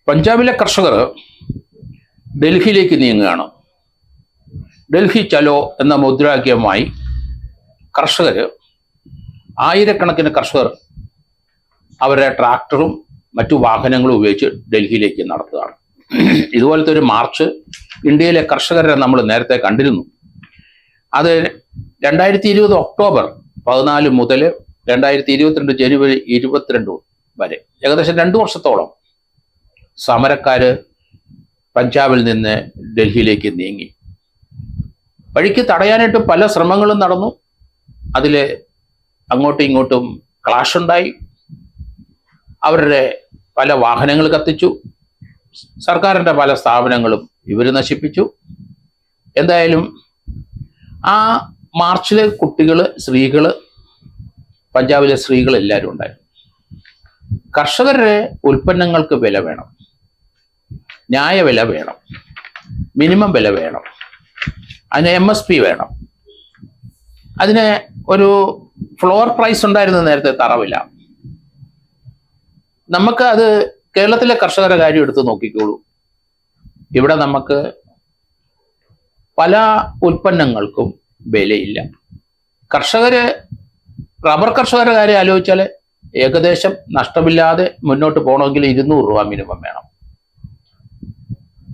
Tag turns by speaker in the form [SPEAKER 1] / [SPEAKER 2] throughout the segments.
[SPEAKER 1] പഞ്ചാബിലെ കർഷകർ ഡൽഹിയിലേക്ക് നീങ്ങുകയാണ്. ഡൽഹി ചലോ എന്ന മുദ്രാവാക്യവുമായി കർഷകർ, ആയിരക്കണക്കിന് കർഷകർ അവരുടെ ട്രാക്ടറും മറ്റു വാഹനങ്ങളും ഉപയോഗിച്ച് ഡൽഹിയിലേക്ക് നടത്തുകയാണ്. ഇതുപോലത്തെ ഒരു മാർച്ച് ഇന്ത്യയിലെ കർഷകരെ നമ്മൾ നേരത്തെ കണ്ടിരുന്നു. അത് 2020 ഒക്ടോബർ 14 മുതൽ 2022 ജനുവരി 22 വരെ ഏകദേശം 2 വർഷത്തോളം സമരക്കാര് പഞ്ചാബിൽ നിന്ന് ഡൽഹിയിലേക്ക് നീങ്ങി. വഴിക്ക് തടയാനായിട്ട് പല ശ്രമങ്ങളും നടന്നു. അതിൽ അങ്ങോട്ടും ഇങ്ങോട്ടും ക്ലാഷ് ഉണ്ടായി. അവരുടെ പല വാഹനങ്ങൾ കത്തിച്ചു. സർക്കാരിൻ്റെ പല സ്ഥാപനങ്ങളും ഇവർ നശിപ്പിച്ചു. എന്തായാലും ആ മാർച്ചിലെ കുട്ടികൾ, സ്ത്രീകൾ, പഞ്ചാബിലെ സ്ത്രീകൾ എല്ലാവരും ഉണ്ടായിരുന്നു. കർഷകരുടെ ഉൽപ്പന്നങ്ങൾക്ക് വില വേണം, ന്യായവില വേണം, മിനിമം വില വേണം, അതിന് MSP വേണം. അതിന് ഒരു ഫ്ലോർ പ്രൈസ് ഉണ്ടായിരുന്നു നേരത്തെ, തറവില. നമുക്ക് അത് കേരളത്തിലെ കർഷകരുടെ കാര്യം എടുത്ത് നോക്കിക്കോളൂ. ഇവിടെ നമുക്ക് പല ഉൽപ്പന്നങ്ങൾക്കും വിലയില്ല. റബ്ബർ കർഷകരുടെ കാര്യം ആലോചിച്ചാൽ ഏകദേശം നഷ്ടമില്ലാതെ മുന്നോട്ട് പോകണമെങ്കിൽ 200 രൂപ മിനിമം വേണം.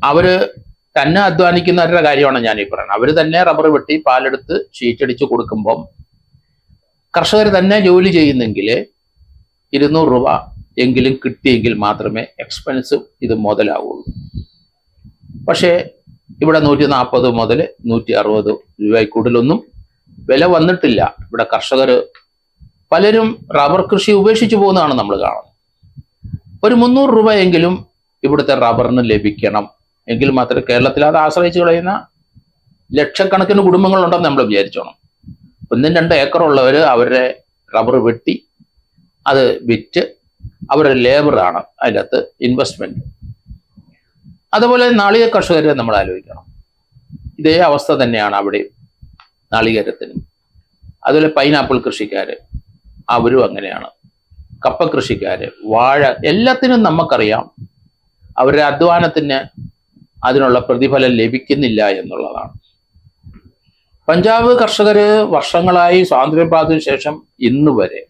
[SPEAKER 1] അവര് തന്നെ അധ്വാനിക്കുന്നവരുടെ കാര്യമാണ് ഞാൻ ഈ പറയുന്നത്. അവർ തന്നെ റബ്ബർ വെട്ടി പാലെടുത്ത് ഷീറ്റടിച്ച് കൊടുക്കുമ്പം കർഷകർ തന്നെ ജോലി ചെയ്യുന്നെങ്കിൽ 200 രൂപ എങ്കിലും കിട്ടിയെങ്കിൽ മാത്രമേ എക്സ്പെൻസ് ഇത് മുതലാവുള്ളൂ. പക്ഷേ ഇവിടെ 140 മുതൽ 160 രൂപയിൽ കൂടുതലൊന്നും വില വന്നിട്ടില്ല. ഇവിടെ കർഷകർ പലരും റബ്ബർ കൃഷി ഉപേക്ഷിച്ചു പോകുന്നതാണ് നമ്മൾ കാണുന്നത്. ഒരു 300 രൂപയെങ്കിലും ഇവിടുത്തെ റബ്ബറിന് ലഭിക്കണം എങ്കിൽ മാത്രമേ കേരളത്തിൽ അത് ആശ്രയിച്ച് കളയുന്ന ലക്ഷക്കണക്കിന് കുടുംബങ്ങളുണ്ടെന്ന് നമ്മൾ വിചാരിച്ചോണം. 1-2 ഏക്കറുള്ളവർ അവരുടെ റബ്ബർ വെട്ടി അത് വിറ്റ് അവരുടെ ലേബറാണ് അതിൻ്റെ അകത്ത് ഇൻവെസ്റ്റ്മെന്റ്. അതുപോലെ നാളികേര കർഷകരെ നമ്മൾ ആലോചിക്കണം. ഇതേ അവസ്ഥ തന്നെയാണ് അവിടെ നാളികേരത്തിനും. അതുപോലെ പൈനാപ്പിൾ കൃഷിക്കാര്, അവരും അങ്ങനെയാണ്. കപ്പ കൃഷിക്കാര്, വാഴ, എല്ലാത്തിനും നമുക്കറിയാം അവരുടെ അധ്വാനത്തിന് അതിനുള്ള പ്രതിഫലം ലഭിക്കുന്നില്ല എന്നുള്ളതാണ്. പഞ്ചാബ് കർഷകര് വർഷങ്ങളായി സ്വാതന്ത്ര്യം പ്രാപിച്ചതിനു ശേഷം ഇന്ന് വരെ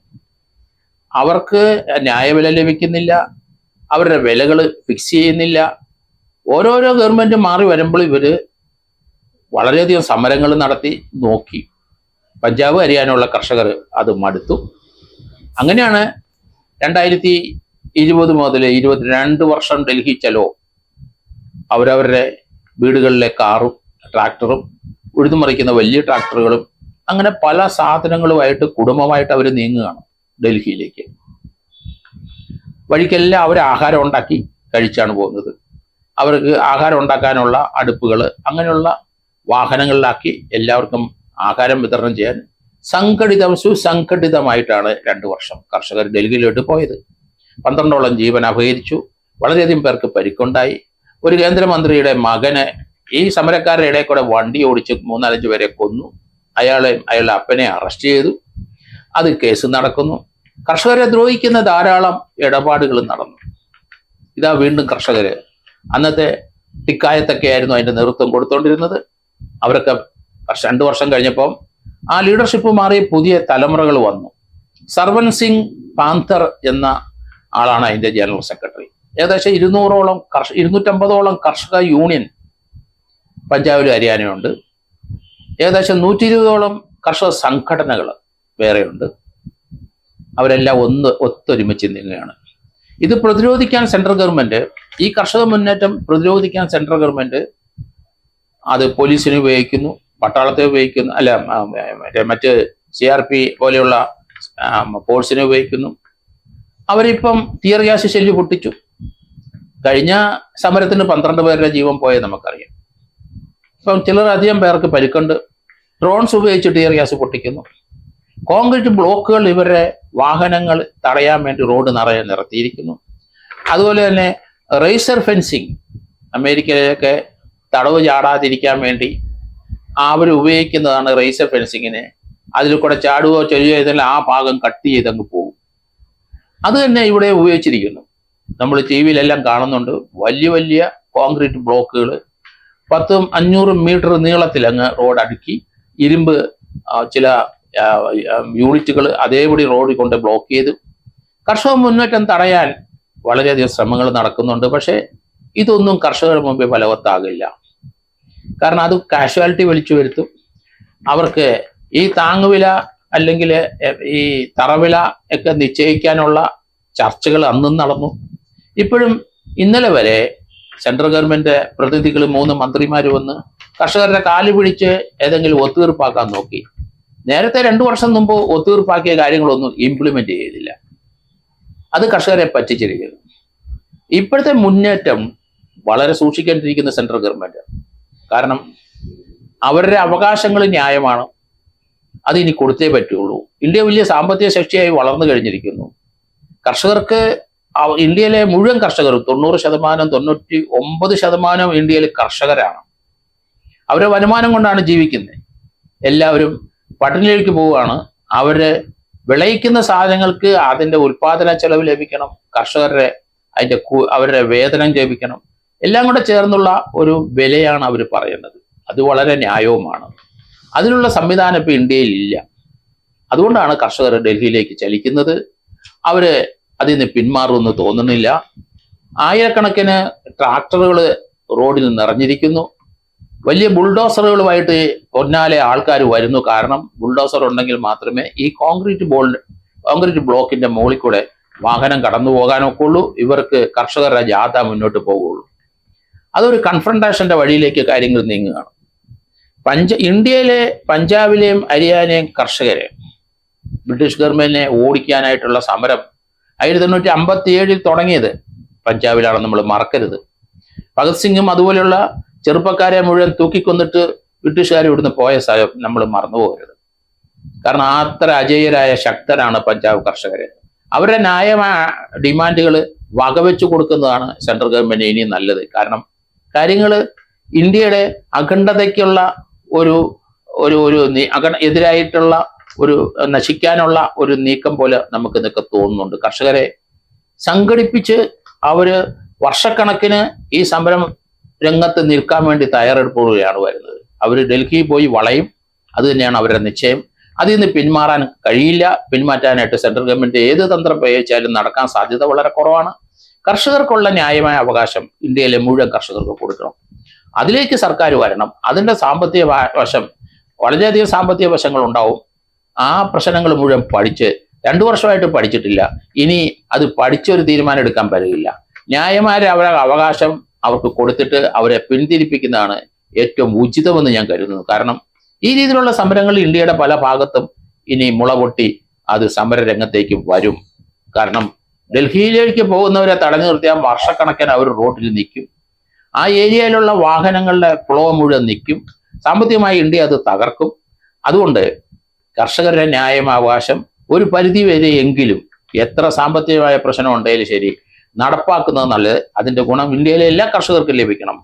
[SPEAKER 1] അവർക്ക് ന്യായവില ലഭിക്കുന്നില്ല. അവരുടെ വിലകൾ ഫിക്സ് ചെയ്യുന്നില്ല. ഓരോരോ ഗവൺമെന്റ് മാറി വരുമ്പോൾ ഇവര് വളരെയധികം സമരങ്ങൾ നടത്തി നോക്കി. പഞ്ചാബ്, ഹരിയാനയുള്ള കർഷകർ അത് മടുത്തു. അങ്ങനെയാണ് 2020 മുതൽ 22 വർഷം ഡൽഹി ചലോ അവരവരുടെ വീടുകളിലെ കാറും ട്രാക്ടറും ഉഴുതുമറിക്കുന്ന വലിയ ട്രാക്ടറുകളും അങ്ങനെ പല സാധനങ്ങളുമായിട്ട് കുടുംബമായിട്ട് അവർ നീങ്ങുകയാണ് ഡൽഹിയിലേക്ക്. വഴിക്കെല്ലാം അവർ ആഹാരം ഉണ്ടാക്കി കഴിച്ചാണ് പോകുന്നത്. അവർക്ക് ആഹാരം ഉണ്ടാക്കാനുള്ള അടുപ്പുകൾ, അങ്ങനെയുള്ള വാഹനങ്ങളിലാക്കി എല്ലാവർക്കും ആഹാരം വിതരണം ചെയ്യാൻ സുസംഘടിതമായിട്ടാണ് 2 വർഷം കർഷകർ ഡൽഹിയിലോട്ട് പോയത്. 12ഓളം ജീവൻ അപഹരിച്ചു. വളരെയധികം പേർക്ക് പരിക്കുണ്ടായി. ഒരു കേന്ദ്രമന്ത്രിയുടെ മകനെ ഈ സമരക്കാരുടെ ഇടയിൽ കൂടെ വണ്ടി ഓടിച്ച് 3-4 പേരെ കൊന്നു. അയാളുടെ അപ്പനെ അറസ്റ്റ് ചെയ്തു. അത് കേസ് നടക്കുന്നു. കർഷകരെ ദ്രോഹിക്കുന്ന ധാരാളം ഇടപാടുകൾ നടന്നു. ഇതാ വീണ്ടും കർഷകര്, അന്നത്തെ ടിക്കായത്തൊക്കെ ആയിരുന്നു അതിന്റെ നേതൃത്വം കൊടുത്തോണ്ടിരുന്നത്. അവരൊക്കെ 2 വർഷം കഴിഞ്ഞപ്പോൾ ആ ലീഡർഷിപ്പ് മാറി പുതിയ തലമുറകൾ വന്നു. സർവൻ സിംഗ് പാന്തർ എന്ന ആളാണ് അതിന്റെ ജനറൽ സെക്രട്ടറി. ഏകദേശം 250ഓളം കർഷക യൂണിയൻ പഞ്ചാബിലും ഹരിയാനയുണ്ട്. ഏകദേശം 120ഓളം കർഷക സംഘടനകൾ വേറെയുണ്ട്. അവരെല്ലാം ഒത്തൊരുമിച്ച് നീങ്ങുകയാണ്. ഇത് പ്രതിരോധിക്കാൻ സെൻട്രൽ ഗവൺമെന്റ്, ഈ കർഷക മുന്നേറ്റം പ്രതിരോധിക്കാൻ സെൻട്രൽ ഗവൺമെന്റ് അത് പോലീസിനെ ഉപയോഗിക്കുന്നു, പട്ടാളത്തെ ഉപയോഗിക്കുന്നു, അല്ല മറ്റ് CRP പോലെയുള്ള ഫോഴ്സിനെ ഉപയോഗിക്കുന്നു. അവരിപ്പം ടിയർ ഗ്യാസ് ഷെല്ല് പൊട്ടിച്ചു. കഴിഞ്ഞ സമരത്തിന് 12 പേരുടെ ജീവൻ പോയത് നമുക്കറിയാം. ഇപ്പം ചിലരധികം പേർക്ക് പരിക്കുണ്ട്. ഡ്രോൺസ് ഉപയോഗിച്ച് ടിയർ ഗ്യാസ് പൊട്ടിക്കുന്നു. കോൺക്രീറ്റ് ബ്ലോക്കുകൾ ഇവരുടെ വാഹനങ്ങൾ തടയാൻ വേണ്ടി റോഡ് നിറയെ നിർത്തിയിരിക്കുന്നു. അതുപോലെ തന്നെ റേസർ ഫെൻസിങ്, അമേരിക്കയിലൊക്കെ തടവ് ചാടാതിരിക്കാൻ വേണ്ടി അവർ ഉപയോഗിക്കുന്നതാണ് റേസർ ഫെൻസിങ്ങിന്. അതിൽ കൂടെ ചാടുകയോ ചെല്ലുകയോ ചെയ്താൽ ആ ഭാഗം കട്ട് ചെയ്തങ്ങ് പോകും. അത് തന്നെ ഇവിടെ ഉപയോഗിച്ചിരിക്കുന്നു. നമ്മൾ ടി വിയിലെല്ലാം കാണുന്നുണ്ട്. വലിയ വലിയ കോൺക്രീറ്റ് ബ്ലോക്കുകൾ 500 മീറ്റർ നീളത്തിൽ അങ്ങ് റോഡ് അടുക്കി ഇരുമ്പ് ചില യൂണിറ്റുകൾ അതേപടി റോഡിൽ കൊണ്ട് ബ്ലോക്ക് ചെയ്തു. കർഷക മുന്നേറ്റം തടയാൻ വളരെയധികം ശ്രമങ്ങൾ നടക്കുന്നുണ്ട്. പക്ഷേ ഇതൊന്നും കർഷകരുടെ മുമ്പിൽ ഫലവത്താകില്ല. കാരണം അത് കാഷ്വാലിറ്റി വിളിച്ചു വരുത്തും. അവർക്ക് ഈ താങ്ങുവില അല്ലെങ്കിൽ ഈ തറവില ഒക്കെ നിശ്ചയിക്കാനുള്ള ചർച്ചകൾ അന്നും നടന്നു. ഇപ്പോഴും ഇന്നലെ വരെ സെൻട്രൽ ഗവൺമെന്റ് പ്രതിനിധികൾ 3 മന്ത്രിമാർ വന്ന് കർഷകരുടെ കാല് പിടിച്ച് ഏതെങ്കിലും ഒത്തുതീർപ്പാക്കാൻ നോക്കി. നേരത്തെ 2 വർഷം മുമ്പ് ഒത്തുതീർപ്പാക്കിയ കാര്യങ്ങളൊന്നും ഇംപ്ലിമെന്റ് ചെയ്തില്ല. അത് കർഷകരെ പറ്റിച്ചിരിക്കുന്നു. ഇപ്പോഴത്തെ മുന്നേറ്റം വളരെ സൂക്ഷിക്കേണ്ടിയിരിക്കുന്ന സെൻട്രൽ ഗവൺമെന്റ്. കാരണം അവരുടെ അവകാശങ്ങൾ ന്യായമാണ്, അത് ഇനി കൊടുത്തേ പറ്റുള്ളൂ. ഇന്ത്യ വലിയ സാമ്പത്തിക ശക്തിയായി വളർന്നു കഴിഞ്ഞിരിക്കുന്നു. കർഷകർക്ക് ഇന്ത്യയിലെ മുഴുവൻ കർഷകരും 90%, 99% ഇന്ത്യയിൽ കർഷകരാണ്. അവരുടെ വരുമാനം കൊണ്ടാണ് ജീവിക്കുന്നത്. എല്ലാവരും പട്ടിണിയിലേക്ക് പോവുകയാണ്. അവര് വിളയിക്കുന്ന സാധനങ്ങൾക്ക് അതിന്റെ ഉൽപാദന ചെലവ് ലഭിക്കണം, കർഷകരുടെ അവരുടെ വേതനം ലഭിക്കണം. എല്ലാം കൂടെ ചേർന്നുള്ള ഒരു വിലയാണ് അവർ പറയുന്നത്. അത് വളരെ ന്യായവുമാണ്. അതിനുള്ള സംവിധാനം ഇപ്പൊ ഇന്ത്യയിൽ ഇല്ല. അതുകൊണ്ടാണ് കർഷകർ ഡൽഹിയിലേക്ക് ചലിക്കുന്നത്. അവര് അതിൽ നിന്ന് പിന്മാറുമെന്ന് തോന്നുന്നില്ല. ആയിരക്കണക്കിന് ട്രാക്ടറുകൾ റോഡിൽ നിറഞ്ഞിരിക്കുന്നു. വലിയ ബുൾഡോസറുകളുമായിട്ട് പൊന്നാലെ ആൾക്കാർ വരുന്നു. കാരണം ബുൾഡോസർ ഉണ്ടെങ്കിൽ മാത്രമേ ഈ കോൺക്രീറ്റ് ബ്ലോക്കിന്റെ മുകളിൽ കൂടെ വാഹനം കടന്നു പോകാനൊക്കെ ഉള്ളൂ. ഇവർക്ക് കർഷകരുടെ ജാഥ മുന്നോട്ട് പോകുള്ളൂ. അതൊരു കൺഫ്രണ്ടേഷന്റെ വഴിയിലേക്ക് കാര്യങ്ങൾ നീങ്ങുകയാണ്. ഇന്ത്യയിലെ പഞ്ചാബിലെയും ഹരിയാനയും കർഷകരെ ബ്രിട്ടീഷ് ഗവൺമെന്റിനെ ഓടിക്കാനായിട്ടുള്ള സമരം 1857 തുടങ്ങിയത് പഞ്ചാബിലാണെന്ന് നമ്മൾ മറക്കരുത്. ഭഗത് സിംഗും അതുപോലെയുള്ള ചെറുപ്പക്കാരെ മുഴുവൻ തൂക്കിക്കൊന്നിട്ട് ബ്രിട്ടീഷുകാർ ഇവിടുന്ന് പോയ സ്ഥലം നമ്മൾ മറന്നു പോകരുത്. കാരണം അത്ര അജേയരായ ശക്തരാണ് പഞ്ചാബ് കർഷകര്. അവരുടെ ന്യായമായ ഡിമാൻഡുകൾ വകവെച്ചു കൊടുക്കുന്നതാണ് സെൻട്രൽ ഗവൺമെന്റ് ഇനി നല്ലത്. കാരണം കാര്യങ്ങൾ ഇന്ത്യയുടെ അഖണ്ഡതയ്ക്കുള്ള ഒരു എതിരായിട്ടുള്ള ഒരു നശിക്കാനുള്ള ഒരു നീക്കം പോലെ നമുക്ക് ഇതൊക്കെ തോന്നുന്നുണ്ട്. കർഷകരെ സംഘടിപ്പിച്ച് അവര് വർഷക്കണക്കിന് ഈ സമരം രംഗത്ത് നിൽക്കാൻ വേണ്ടി തയ്യാറെടുപ്പുകയാണ് വരുന്നത്. അവർ ഡൽഹിയിൽ പോയി വളയും. അത് തന്നെയാണ് അവരുടെ നിശ്ചയം. അതിൽ നിന്ന് പിന്മാറാൻ കഴിയില്ല. പിന്മാറ്റാനായിട്ട് സെൻട്രൽ ഗവൺമെന്റ് ഏത് തന്ത്രം പ്രയോഗിച്ചാലും നടക്കാൻ സാധ്യത വളരെ കുറവാണ്. കർഷകർക്കുള്ള ന്യായമായ അവകാശം ഇന്ത്യയിലെ മുഴുവൻ കർഷകർക്ക് കൊടുക്കണം. അതിലേക്ക് സർക്കാർ വരണം. അതിന്റെ സാമ്പത്തിക വശം, വളരെയധികം സാമ്പത്തിക വശങ്ങൾ ഉണ്ടാവും. ആ പ്രശ്നങ്ങൾ മുഴുവൻ പഠിച്ച് 2 വർഷമായിട്ട് പഠിച്ചിട്ടില്ല. ഇനി അത് പഠിച്ചൊരു തീരുമാനം എടുക്കാൻ പറ്റില്ല. ന്യായമായ അവരുടെ അവകാശം അവർക്ക് കൊടുത്തിട്ട് അവരെ പിന്തിരിപ്പിക്കുന്നതാണ് ഏറ്റവും ഉചിതമെന്ന് ഞാൻ കരുതുന്നു. കാരണം ഈ രീതിയിലുള്ള സമരങ്ങൾ ഇന്ത്യയുടെ പല ഭാഗത്തും ഇനി മുളപൊട്ടി അത് സമര രംഗത്തേക്ക് വരും. കാരണം ഡൽഹിയിലേക്ക് പോകുന്നവരെ തടഞ്ഞു നിർത്തിയാൽ വർഷക്കണക്കിന് അവർ റോഡിൽ നിൽക്കും. ആ ഏരിയയിലുള്ള വാഹനങ്ങളുടെ ഫ്ലോ മുഴുവൻ നിൽക്കും. സാമ്പത്തികമായി ഇന്ത്യ അത് തകർക്കും. അതുകൊണ്ട് കർഷകരുടെ ന്യായമായ അവകാശം ഒരു പരിധി വരെ എങ്കിലും എത്ര സാമ്പത്തികമായ പ്രശ്നം ഉണ്ടെങ്കിലും ശരി നടപ്പാക്കുന്നത് നല്ലത്. അതിന്റെ ഗുണം ഇന്ത്യയിലെ എല്ലാ കർഷകർക്കും ലഭിക്കണം.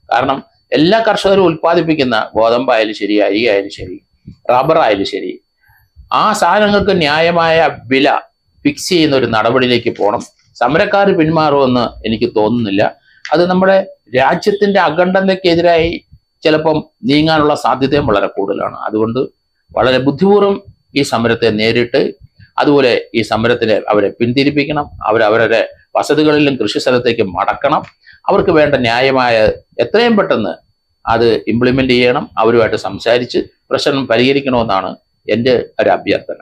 [SPEAKER 1] കാരണം എല്ലാ കർഷകരും ഉൽപ്പാദിപ്പിക്കുന്ന ഗോതമ്പായാലും ശരി, അരി ആയാലും ശരി, റബ്ബർ ആയാലും ശരി, ആ സാധനങ്ങൾക്ക് ന്യായമായ വില ഫിക്സ് ചെയ്യുന്ന ഒരു നടപടിയിലേക്ക് പോകണം. സമരക്കാർ പിന്മാറുമെന്ന് എനിക്ക് തോന്നുന്നില്ല. അത് നമ്മുടെ രാജ്യത്തിന്റെ അഖണ്ഡതയ്ക്കെതിരായി ചിലപ്പം നീങ്ങാനുള്ള സാധ്യതയും വളരെ കൂടുതലാണ്. അതുകൊണ്ട് വളരെ ബുദ്ധിപൂർവ്വം ഈ സമരത്തെ നേരിട്ട് അതുപോലെ ഈ സമരത്തിനെ അവരെ പിന്തിരിപ്പിക്കണം. അവരവരുടെ വസതികളിലും കൃഷി സ്ഥലത്തേക്ക് മടക്കണം. അവർക്ക് വേണ്ട ന്യായമായ എത്രയും പെട്ടെന്ന് അത് ഇംപ്ലിമെന്റ് ചെയ്യണം. അവരുമായിട്ട് സംസാരിച്ച് പ്രശ്നം പരിഹരിക്കണമെന്നാണ് എൻ്റെ ഒരു അഭ്യർത്ഥന.